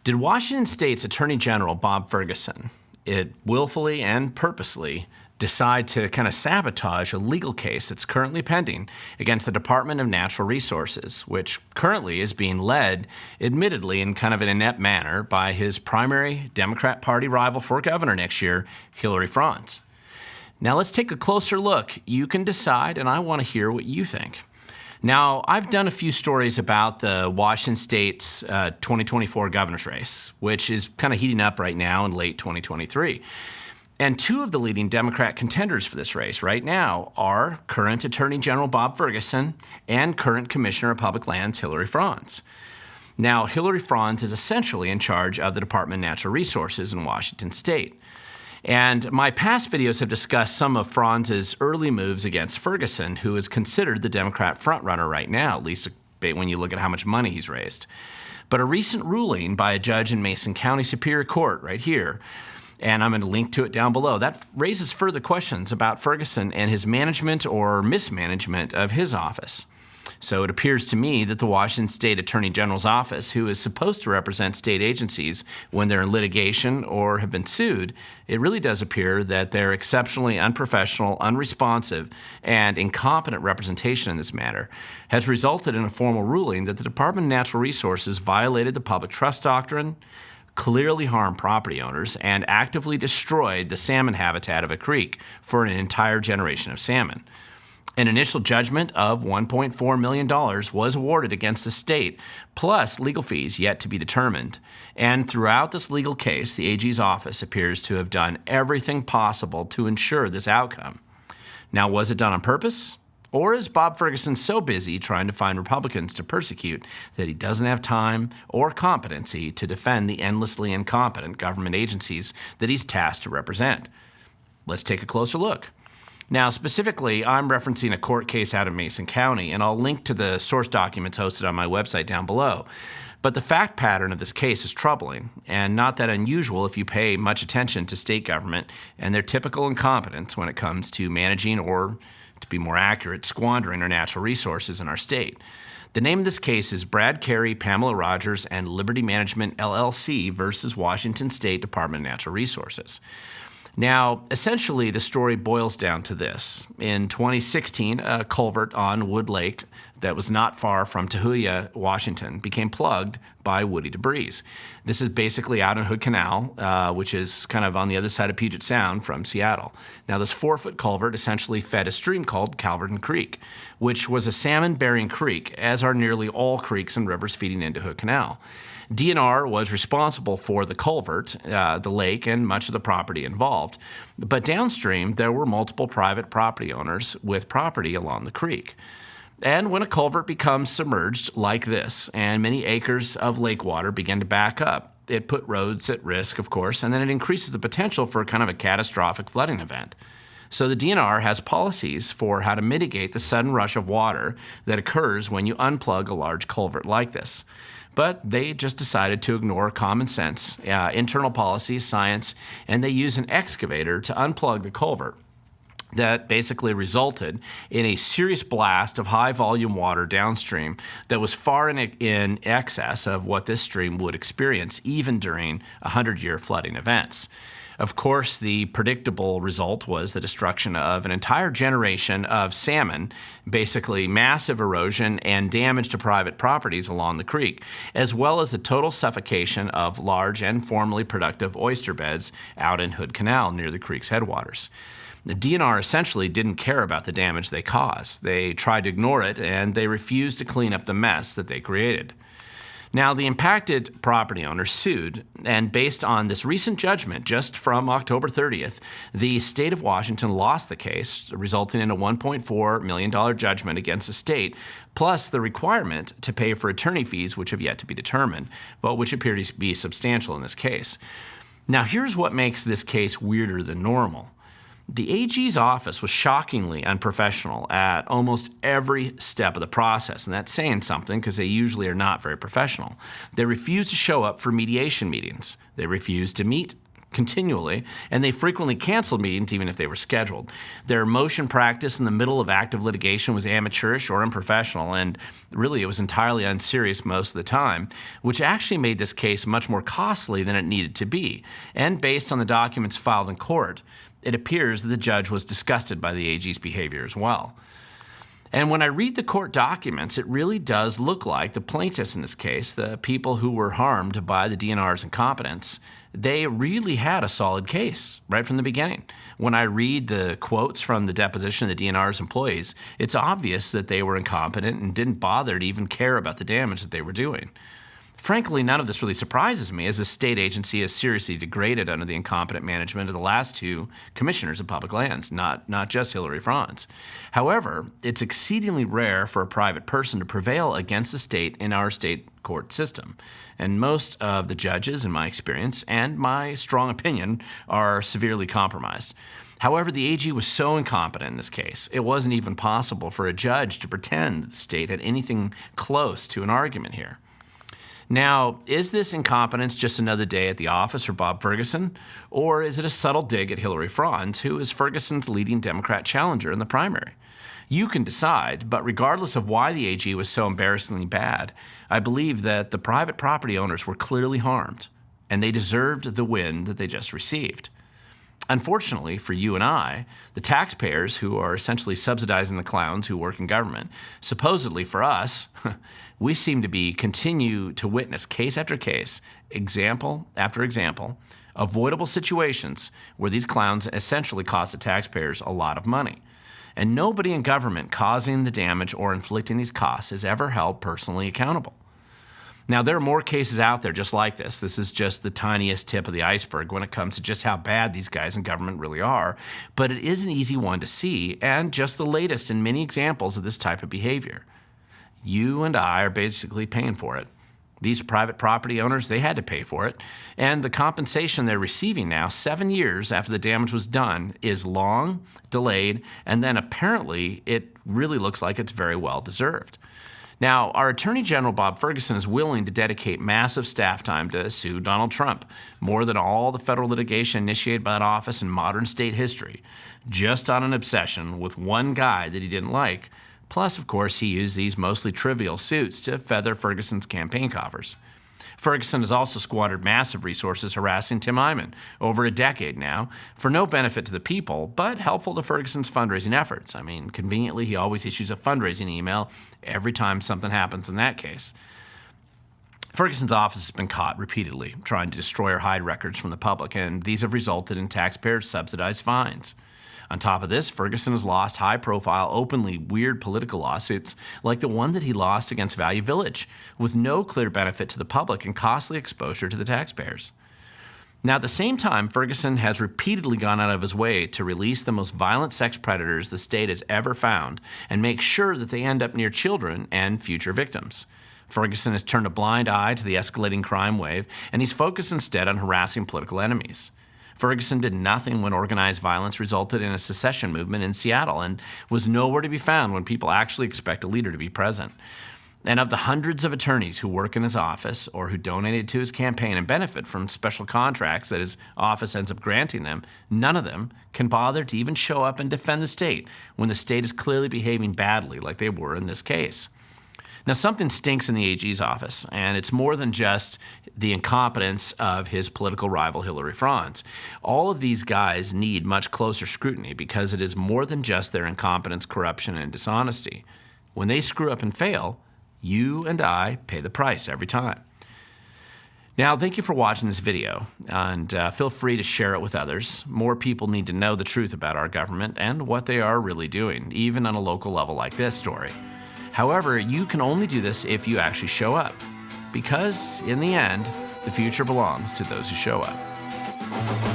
Did Washington State's Attorney General Bob Ferguson willfully and purposely decide to kind of sabotage a legal case that's currently pending against the Department of Natural Resources, which currently is being led, admittedly in kind of an inept manner, by his primary Democrat Party rival for governor next year, Hilary Franz? Now let's take a closer look. You can decide, and I want to hear what you think. Now, I've done a few stories about the Washington State's 2024 governor's race, which is kind of heating up right now in late 2023. And two of the leading Democrat contenders for this race right now are current Attorney General Bob Ferguson and current Commissioner of Public Lands Hilary Franz. Now, Hilary Franz is essentially in charge of the Department of Natural Resources in Washington State. And my past videos have discussed some of Franz's early moves against Ferguson, who is considered the Democrat frontrunner right now, at least when you look at how much money he's raised. But a recent ruling by a judge in Mason County Superior Court right here, and I'm going to link to it down below, that raises further questions about Ferguson and his management or mismanagement of his office. So it appears to me that the Washington State Attorney General's office, who is supposed to represent state agencies when they're in litigation or have been sued, it really does appear that their exceptionally unprofessional, unresponsive, and incompetent representation in this matter has resulted in a formal ruling that the Department of Natural Resources violated the public trust doctrine, clearly harmed property owners, and actively destroyed the salmon habitat of a creek for an entire generation of salmon. An initial judgment of $1.4 million was awarded against the state, plus legal fees yet to be determined. And throughout this legal case, the AG's office appears to have done everything possible to ensure this outcome. Now, was it done on purpose? Or is Bob Ferguson so busy trying to find Republicans to persecute that he doesn't have time or competency to defend the endlessly incompetent government agencies that he's tasked to represent? Let's take a closer look. Now, specifically, I'm referencing a court case out of Mason County, and I'll link to the source documents hosted on my website down below. But the fact pattern of this case is troubling, and not that unusual if you pay much attention to state government and their typical incompetence when it comes to managing, or to be more accurate, squandering our natural resources in our state. The name of this case is Brad Carey, Pamela Rogers, and Liberty Management, LLC versus Washington State Department of Natural Resources. Now, essentially, the story boils down to this. In 2016, a culvert on Wood Lake that was not far from Tahuya, Washington, became plugged by woody debris. This is basically out in Hood Canal, which is kind of on the other side of Puget Sound from Seattle. Now, this 4-foot culvert essentially fed a stream called Calverton Creek, which was a salmon-bearing creek, as are nearly all creeks and rivers feeding into Hood Canal. DNR was responsible for the culvert, the lake, and much of the property involved. But downstream, there were multiple private property owners with property along the creek. And when a culvert becomes submerged like this, and many acres of lake water begin to back up, it put roads at risk, of course, and then it increases the potential for kind of a catastrophic flooding event. So the DNR has policies for how to mitigate the sudden rush of water that occurs when you unplug a large culvert like this. But they just decided to ignore common sense, internal policy, science, and they use an excavator to unplug the culvert. That basically resulted in a serious blast of high-volume water downstream that was far in excess of what this stream would experience even during 100-year flooding events. Of course, the predictable result was the destruction of an entire generation of salmon, basically massive erosion and damage to private properties along the creek, as well as the total suffocation of large and formerly productive oyster beds out in Hood Canal near the creek's headwaters. The DNR essentially didn't care about the damage they caused. They tried to ignore it, and they refused to clean up the mess that they created. Now, the impacted property owners sued, and based on this recent judgment just from October 30th, the state of Washington lost the case, resulting in a $1.4 million judgment against the state, plus the requirement to pay for attorney fees, which have yet to be determined, but which appear to be substantial in this case. Now, here's what makes this case weirder than normal. The AG's office was shockingly unprofessional at almost every step of the process, and that's saying something because they usually are not very professional. They refused to show up for mediation meetings. They refused to meet continually, and they frequently canceled meetings even if they were scheduled. Their motion practice in the middle of active litigation was amateurish or unprofessional, and really it was entirely unserious most of the time, which actually made this case much more costly than it needed to be. And based on the documents filed in court, it appears that the judge was disgusted by the AG's behavior as well. And when I read the court documents, it really does look like the plaintiffs in this case, the people who were harmed by the DNR's incompetence, they really had a solid case right from the beginning. When I read the quotes from the deposition of the DNR's employees, it's obvious that they were incompetent and didn't bother to even care about the damage that they were doing. Frankly, none of this really surprises me, as the state agency has seriously degraded under the incompetent management of the last two commissioners of public lands, not just Hilary Franz. However, it's exceedingly rare for a private person to prevail against the state in our state court system. And most of the judges, in my experience, and my strong opinion, are severely compromised. However, the AG was so incompetent in this case, it wasn't even possible for a judge to pretend that the state had anything close to an argument here. Now, is this incompetence just another day at the office for Bob Ferguson, or is it a subtle dig at Hilary Franz, who is Ferguson's leading Democrat challenger in the primary? You can decide, but regardless of why the AG was so embarrassingly bad, I believe that the private property owners were clearly harmed, and they deserved the win that they just received. Unfortunately for you and I, the taxpayers who are essentially subsidizing the clowns who work in government, supposedly for us, we seem to continue to witness case after case, example after example, avoidable situations where these clowns essentially cost the taxpayers a lot of money. And nobody in government causing the damage or inflicting these costs is ever held personally accountable. Now, there are more cases out there just like this. This is just the tiniest tip of the iceberg when it comes to just how bad these guys in government really are. But it is an easy one to see, and just the latest in many examples of this type of behavior. You and I are basically paying for it. These private property owners, they had to pay for it. And the compensation they're receiving now, 7 years after the damage was done, is long, delayed, and then apparently it really looks like it's very well deserved. Now, our Attorney General Bob Ferguson is willing to dedicate massive staff time to sue Donald Trump, more than all the federal litigation initiated by that office in modern state history, just on an obsession with one guy that he didn't like. Plus, of course, he used these mostly trivial suits to feather Ferguson's campaign coffers. Ferguson has also squandered massive resources harassing Tim Eyman over a decade now, for no benefit to the people, but helpful to Ferguson's fundraising efforts. I mean, conveniently, he always issues a fundraising email every time something happens in that case. Ferguson's office has been caught repeatedly trying to destroy or hide records from the public, and these have resulted in taxpayer-subsidized fines. On top of this, Ferguson has lost high-profile, openly weird political lawsuits like the one that he lost against Value Village, with no clear benefit to the public and costly exposure to the taxpayers. Now, at the same time, Ferguson has repeatedly gone out of his way to release the most violent sex predators the state has ever found and make sure that they end up near children and future victims. Ferguson has turned a blind eye to the escalating crime wave, and he's focused instead on harassing political enemies. Ferguson did nothing when organized violence resulted in a secession movement in Seattle and was nowhere to be found when people actually expect a leader to be present. And of the hundreds of attorneys who work in his office or who donated to his campaign and benefit from special contracts that his office ends up granting them, none of them can bother to even show up and defend the state when the state is clearly behaving badly like they were in this case. Now, something stinks in the AG's office, and it's more than just the incompetence of his political rival, Hilary Franz. All of these guys need much closer scrutiny because it is more than just their incompetence, corruption, and dishonesty. When they screw up and fail, you and I pay the price every time. Now, thank you for watching this video, and feel free to share it with others. More people need to know the truth about our government and what they are really doing, even on a local level like this story. However, you can only do this if you actually show up, because in the end, the future belongs to those who show up.